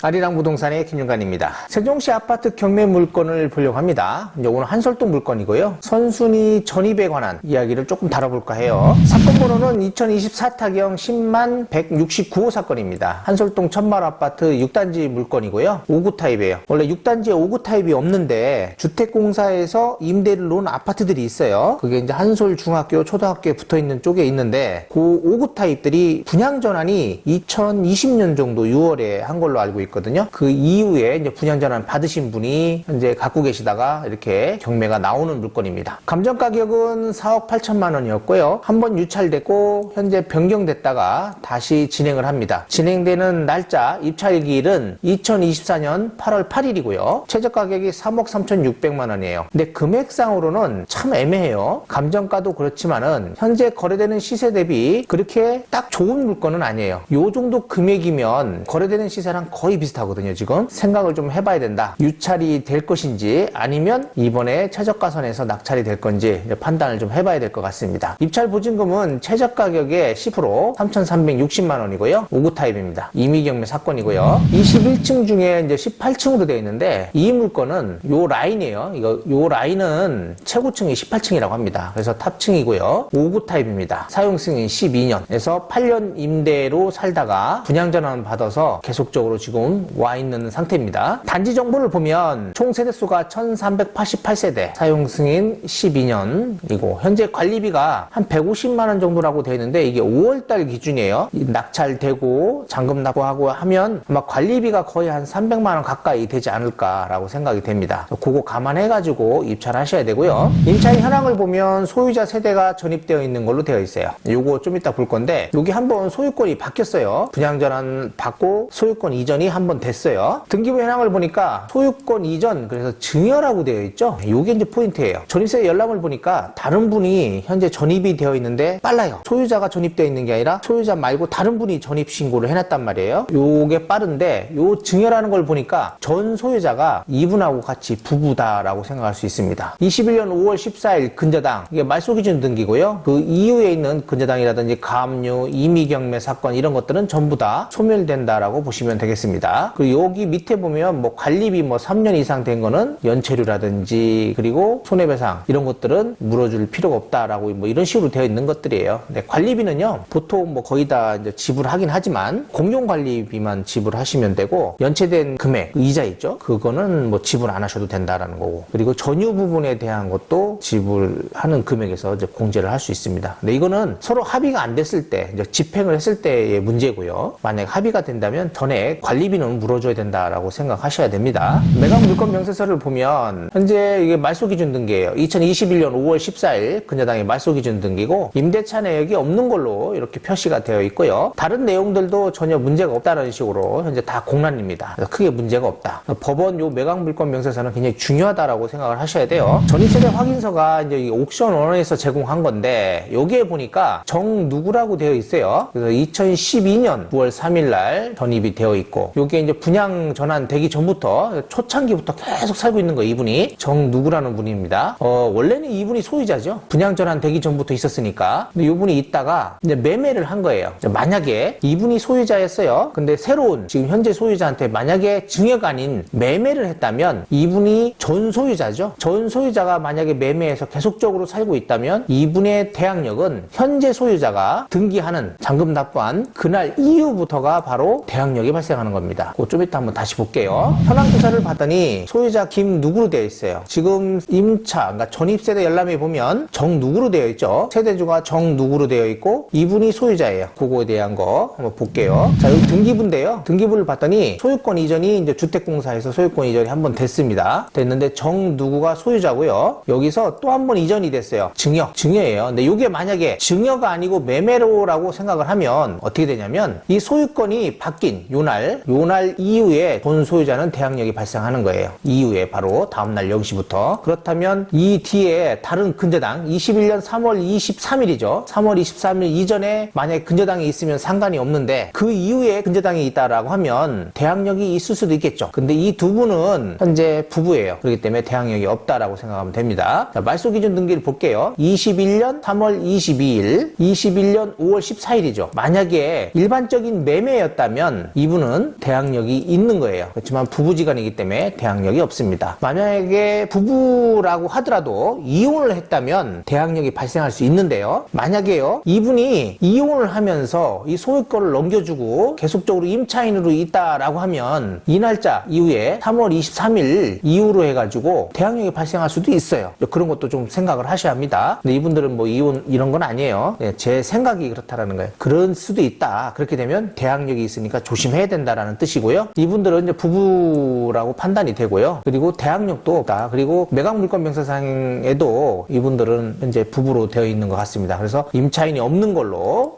아리랑 부동산의 김윤관입니다. 세종시 아파트 경매 물건을 보려고 합니다. 이제 오늘 한솔동 물건이고요. 선순위 전입에 관한 이야기를 조금 다뤄볼까 해요. 사건 번호는 2024 타경 10만 169호 사건입니다. 한솔동 천마을 아파트 6단지 물건이고요. 5구 타입이에요. 원래 6단지에 5구 타입이 없는데 주택공사에서 임대를 놓은 아파트들이 있어요. 그게 이제 한솔 중학교, 초등학교에 붙어 있는 쪽에 있는데 그 5구 타입들이 분양 전환이 2020년 정도 6월에 한 걸로 알고 있거든요. 그 이후에 이제 분양 전환 받으신 분이 현재 갖고 계시다가 이렇게 경매가 나오는 물건입니다. 감정 가격은 4억 8천만 원이었고요. 한번 유찰됐고 현재 변경됐다가 다시 진행을 합니다. 진행되는 날짜 입찰기일은 2024년 8월 8일이고요. 최저 가격이 3억 3,600만 원이에요. 근데 금액상으로는 참 애매해요. 감정가도 그렇지만은 현재 거래되는 시세 대비 그렇게 딱 좋은 물건은 아니에요. 요 정도 금액이면 거래되는 시세랑 거의 비슷하거든요. 지금 생각을 좀 해봐야 된다. 유찰이 될 것인지 아니면 이번에 최저가선에서 낙찰이 될 건지 판단을 좀 해봐야 될 것 같습니다. 입찰 보증금은 최저가격의 10% 3,360만 원이고요. 5구 타입입니다. 임의경매 사건이고요. 21층 중에 이제 18층으로 되어 있는데 이 물건은 요 라인이에요. 요 라인은 최고층이 18층이라고 합니다. 그래서 탑층이고요. 5구 타입입니다. 사용 승인 12년에서 8년 임대로 살다가 분양 전환 받아서 계속적으로 지금 와 있는 상태입니다. 단지 정보를 보면 총 세대수가 1388세대, 사용 승인 12년이고 현재 관리비가 한 150만 원 정도라고 되어 있는데 이게 5월달 기준이에요. 낙찰되고 잔금 납부하고 하면 아마 관리비가 거의 한 300만 원 가까이 되지 않을까라고 생각이 됩니다. 그거 감안해가지고 입찰하셔야 되고요. 임차인 현황을 보면 소유자 세대가 전입되어 있는 걸로 되어 있어요. 요거 좀 이따 볼 건데 여기 한번 소유권이 바뀌었어요. 분양 전환 받고 소유권 이전이 한번 됐어요. 등기부 현황을 보니까 소유권 이전, 그래서 증여라고 되어 있죠. 요게 이제 포인트예요. 전입세 열람을 보니까 다른 분이 현재 전입이 되어 있는데 빨라요. 소유자가 전입되어 있는 게 아니라 소유자 말고 다른 분이 전입 신고를 해놨단 말이에요. 요게 빠른데 요 증여라는 걸 보니까 전 소유자가 이분하고 같이 부부다라고 생각할 수 있습니다. 21년 5월 14일 근저당, 이게 말소기준 등기고요. 그 이후에 있는 근저당이라든지 가압류, 임의경매 사건 이런 것들은 전부 다 소멸된다라고 보시면 되겠습니다. 그리고 여기 밑에 보면 뭐 관리비 뭐 3년 이상 된 거는 연체료라든지 그리고 손해배상 이런 것들은 물어줄 필요가 없다라고 뭐 이런 식으로 되어 있는 것들이에요. 근데 관리비는요 보통 뭐 거의 다 이제 지불하긴 하지만 공용 관리비만 지불하시면 되고 연체된 금액 이자 있죠. 그거는 뭐 지불 안 하셔도 된다라는 거고 그리고 전유 부분에 대한 것도 지불하는 금액에서 이제 공제를 할 수 있습니다. 근데 이거는 서로 합의가 안 됐을 때 이제 집행을 했을 때의 문제고요. 만약 합의가 된다면 전액 관리비는 물어줘야 된다라고 생각하셔야 됩니다. 매각 물건 명세서를 보면 현재 이게 말소기준 등기예요. 2021년 5월 14일 근저당의 말소기준 등기고 임대차 내역이 없는 걸로 이렇게 표시가 되어 있고요. 다른 내용들도 전혀 문제가 없다는 식으로 현재 다 공란입니다. 그래서 크게 문제가 없다. 법원 요 매각 물건 명세서는 굉장히 중요하다라고 생각을 하셔야 돼요. 전입세대 확인서가 이제 이 옥션원에서 제공한 건데 여기에 보니까 정 누구라고 되어 있어요. 그래서 2012년 9월 3일 날 전입이 되어 있고 요게 이제 분양 전환 되기 전부터 초창기부터 계속 살고 있는 거예요. 이분이 정 누구라는 분입니다. 원래는 이분이 소유자죠. 분양 전환 되기 전부터 있었으니까. 근데 이분이 있다가 이제 매매를 한 거예요. 만약에 이분이 소유자였어요. 근데 새로운 지금 현재 소유자한테 만약에 증여가 아닌 매매를 했다면 이분이 전 소유자죠. 전 소유자가 만약에 매매해서 계속적으로 살고 있다면 이분의 대항력은 현재 소유자가 등기하는 잔금 납부한 그날 이후부터가 바로 대항력이 발생하는 겁니다. 그거 좀 이따 한번 다시 볼게요. 현황 조사를 봤더니 소유자 김 누구로 되어 있어요. 지금 임차, 그러니까 전입세대 열람에 보면 정 누구로 되어 있죠. 세대주가 정 누구로 되어 있고 이분이 소유자예요. 그거에 대한 거 한번 볼게요. 자, 여기 등기부인데요. 등기부를 봤더니 소유권 이전이 이제 주택공사에서 소유권 이전이 한번 됐습니다. 됐는데 정 누구가 소유자고요. 여기서 또 한 번 이전이 됐어요. 증여예요. 근데 이게 만약에 증여가 아니고 매매로라고 생각을 하면 어떻게 되냐면 이 소유권이 바뀐 요날 이후에 본 소유자는 대항력이 발생하는 거예요. 이후에 바로 다음날 0시부터. 그렇다면 이 뒤에 다른 근저당 21년 3월 23일이죠. 3월 23일 이전에 만약에 근저당이 있으면 상관이 없는데 그 이후에 근저당이 있다라고 하면 대항력이 있을 수도 있겠죠. 근데 이 두 분은 현재 부부예요. 그렇기 때문에 대항력이 없다라고 생각하면 됩니다. 자, 말소기준 등기를 볼게요. 21년 3월 22일, 21년 5월 14일이죠. 만약에 일반적인 매매였다면 이분은 대항력이 대항력이 있는 거예요. 그렇지만 부부지간이기 때문에 대항력이 없습니다. 만약에 부부라고 하더라도 이혼을 했다면 대항력이 발생할 수 있는데요. 만약에요, 이분이 이혼을 하면서 이 소유권을 넘겨주고 계속적으로 임차인으로 있다라고 하면 이 날짜 이후에 3월 23일 이후로 해가지고 대항력이 발생할 수도 있어요. 그런 것도 좀 생각을 하셔야 합니다. 근데 이분들은 뭐 이혼 이런 건 아니에요. 제 생각이 그렇다라는 거예요. 그럴 수도 있다. 그렇게 되면 대항력이 있으니까 조심해야 된다라는 뜻이고요. 이분들은 이제 부부라고 판단이 되고요. 그리고 대항력도 없다. 그리고 매각물권명세상에도 이분들은 현재 부부로 되어 있는 것 같습니다. 그래서 임차인이 없는 걸로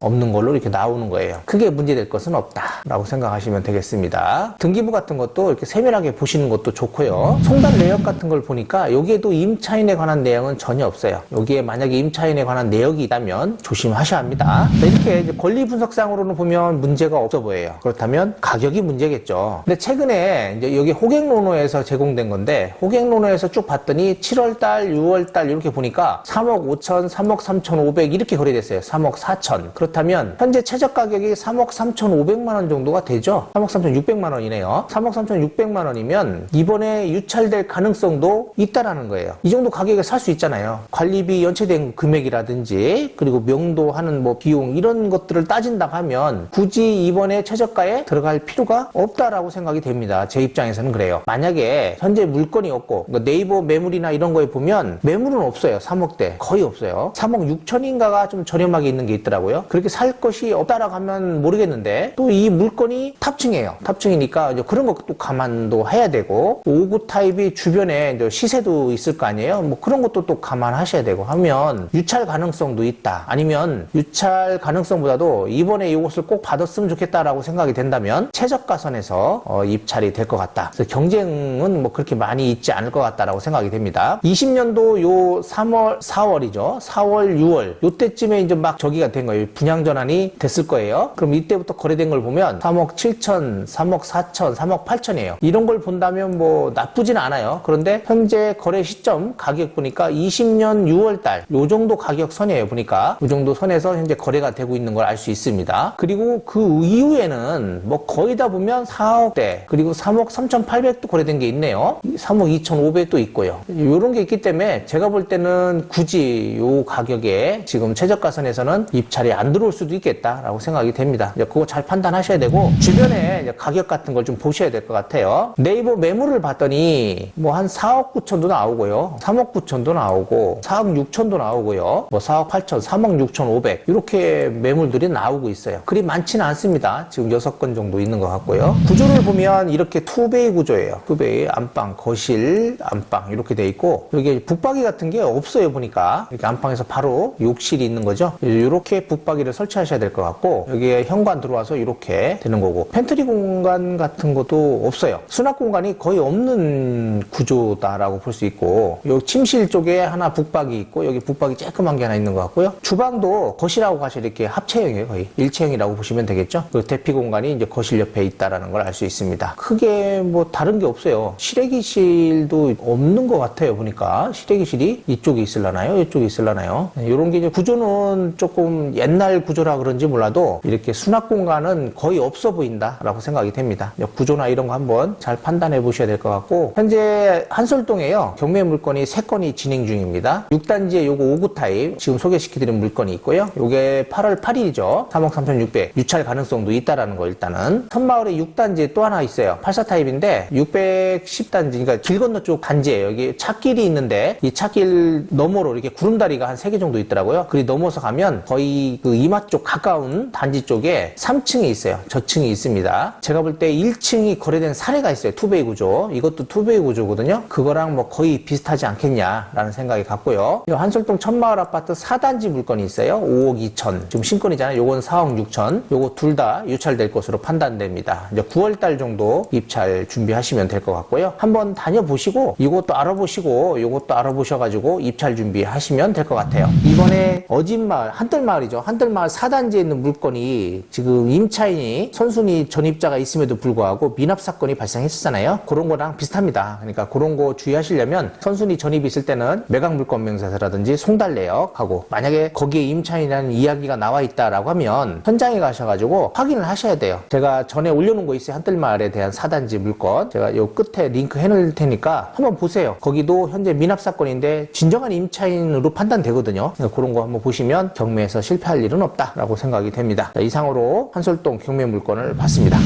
이렇게 나오는 거예요. 크게 문제될 것은 없다라고 생각하시면 되겠습니다. 등기부 같은 것도 이렇게 세밀하게 보시는 것도 좋고요. 송달 내역 같은 걸 보니까 여기에도 임차인에 관한 내용은 전혀 없어요. 여기에 만약에 임차인에 관한 내역이 있다면 조심하셔야 합니다. 이렇게 이제 권리 분석상으로는 보면 문제가 없어 보여요. 그렇다면 가격이 문제겠죠. 근데 최근에 이제 여기 호갱로노에서 제공된 건데, 호갱로노에서 쭉 봤더니 7월달, 6월달 이렇게 보니까 3억 5천, 3억 3천5백 이렇게 거래됐어요. 3억 4천. 그렇다면 현재 최저 가격이 3억 3천5백만 원 정도가 되죠. 3억 3천6백만 원이네요. 3억 3천6백만 원이면 이번에 유찰될 가능성도 있다라는 거예요. 이 정도 가격에 살 수 있잖아요. 관리비 연체된 금액이라든지 그리고 명도하는 뭐 비용 이런 것들을 따진다고 하면 굳이 이번에 최저가에 들어갈 필요가 없다라고 생각이 됩니다. 제 입장에서는 그래요. 만약에 현재 물건이 없고 네이버 매물이나 이런 거에 보면 매물은 없어요. 3억대 거의 없어요. 3억 6천인가가 좀 저렴하게 있는 게 있더라고요. 그렇게 살 것이 없다라고 하면 모르겠는데 또 이 물건이 탑층이에요. 탑층이니까 이제 그런 것도 감안도 해야 되고 5구 타입이 주변에 이제 시세도 있을 거 아니에요. 뭐 그런 것도 또 감안하셔야 되고 하면 유찰 가능성도 있다. 아니면 유찰 가능성보다도 이번에 이것을 꼭 받았으면 좋겠다라고 생각이 된다면 최저가선에서 입찰이 될 것 같다. 그래서 경쟁은 뭐 그렇게 많이 있지 않을 것 같다라고 생각이 됩니다. 20년도 요 3월, 4월이죠. 4월, 6월 요때쯤에 이제 막 저기가 된 거예요. 분양 전환이 됐을 거예요. 그럼 이때부터 거래된 걸 보면 3억 7천, 3억 4천, 3억 8천이에요. 이런 걸 본다면 뭐 나쁘진 않아요. 그런데 현재 거래 시점 가격 보니까 20년 6월 달 요 정도 가격 선이에요. 보니까 요 정도 선에서 현재 거래가 되고 있는 걸 알 수 있습니다. 그리고 그 이후에는 뭐 거의 다 보면 4억대 그리고 3억 3,800도 거래된 게 있네요. 3억 2,500도 있고요. 요런 게 있기 때문에 제가 볼 때는 굳이 요 가격에 지금 최저가선에서는 입찰이 안 들어올 수도 있겠다라고 생각이 됩니다. 이제 그거 잘 판단하셔야 되고 주변에 이제 가격 같은 걸 좀 보셔야 될 것 같아요. 네이버 매물을 봤더니 뭐 한 4억 9천도 나오고요. 3억 9천도 나오고 4억 6천도 나오고요. 뭐 4억 8천, 3억 6천5백 이렇게 매물들이 나오고 있어요. 그리 많지는 않습니다. 지금 6건 정도 있는 것 같고요. 구조를 보면 이렇게 투베이 구조예요. 투베이, 안방, 거실, 안방 이렇게 돼 있고 여기 북박이 같은 게 없어요. 보니까 이렇게 안방에서 바로 욕실이 있는 거죠. 이렇게 북박이를 설치하셔야 될 것 같고 여기에 현관 들어와서 이렇게 되는 거고 팬트리 공간 같은 것도 없어요. 수납 공간이 거의 없는 구조다라고 볼 수 있고 요 침실 쪽에 하나 북박이 있고 여기 북박이 쬐끄만 게 하나 있는 것 같고요. 주방도 거실하고 사실 이렇게 합체형이에요. 거의 일체형이라고 보시면 되겠죠. 그 대피 공간이 이제 거실 옆에 있다라는 걸 알 수 있습니다. 크게 뭐 다른 게 없어요. 실외기실도 없는 것 같아요. 보니까 실외기실이 이쪽에 있을라나요? 이쪽에 있을라나요? 이런 게 이제 구조는 조금 옛날 구조라 그런지 몰라도 이렇게 수납 공간은 거의 없어 보인다라고 생각이 됩니다. 구조나 이런 거 한번 잘 판단해 보셔야 될 것 같고 현재 한솔동에요. 경매 물건이 3건이 진행 중입니다. 6단지에 요거 5구 타입 지금 소개시켜드린 물건이 있고요. 요게 8월 8일이죠. 3억 3,600 유찰 가능성도 있다라는 거 일단은 선마을에 6단지에 또 하나 있어요. 84 타입인데 610단지 그러니까 길 건너 쪽 단지예요. 여기 찻길이 있는데 이 찻길 너머로 이렇게 구름다리가 한 3개 정도 있더라고요. 그리 넘어서 가면 거의 그 이마 쪽 가까운 단지 쪽에 3층이 있어요. 저층이 있습니다. 제가 볼 때 1층이 거래된 사례가 있어요. 투베이 구조. 이것도 투베이 구조거든요. 그거랑 뭐 거의 비슷하지 않겠냐라는 생각이 갔고요. 한솔동 천마을 아파트 4단지 물건이 있어요. 5억 2천. 지금 신건이잖아요. 요건 4억 6천. 요거 둘 다 유찰될 것으로 판단됩니다. 이제 9월달 정도 입찰 준비하시면 될 것 같고요. 한번 다녀보시고 이것도 알아보시고 요것도 알아보셔가지고 입찰 준비하시면 될 것 같아요. 이번에 어진마을, 한뜰마을이죠. 한뜰마을 4단지에 있는 물건이 지금 임차인이 선순위 전입자가 있음에도 불구하고 미납 사건이 발생했었잖아요. 그런 거랑 비슷합니다. 그러니까 그런 거 주의하시려면 선순위 전입이 있을 때는 매각물권명세서라든지 송달내역하고 만약에 거기에 임차인이라는 이야기가 나와 있다라고 하면 현장에 가셔가지고 확인을 하셔야 돼요. 제가 전에 올려놓은 거 있어요. 한뜰마을에 대한 4단지 물건. 제가 요 끝에 링크 해놓을 테니까 한번 보세요. 거기도 현재 미납 사건인데 진정한 임차인으로 판단되거든요. 그런 거 한번 보시면 경매에서 실패할 일은 없다라고 생각이 됩니다. 자, 이상으로 한솔동 경매 물건을 봤습니다.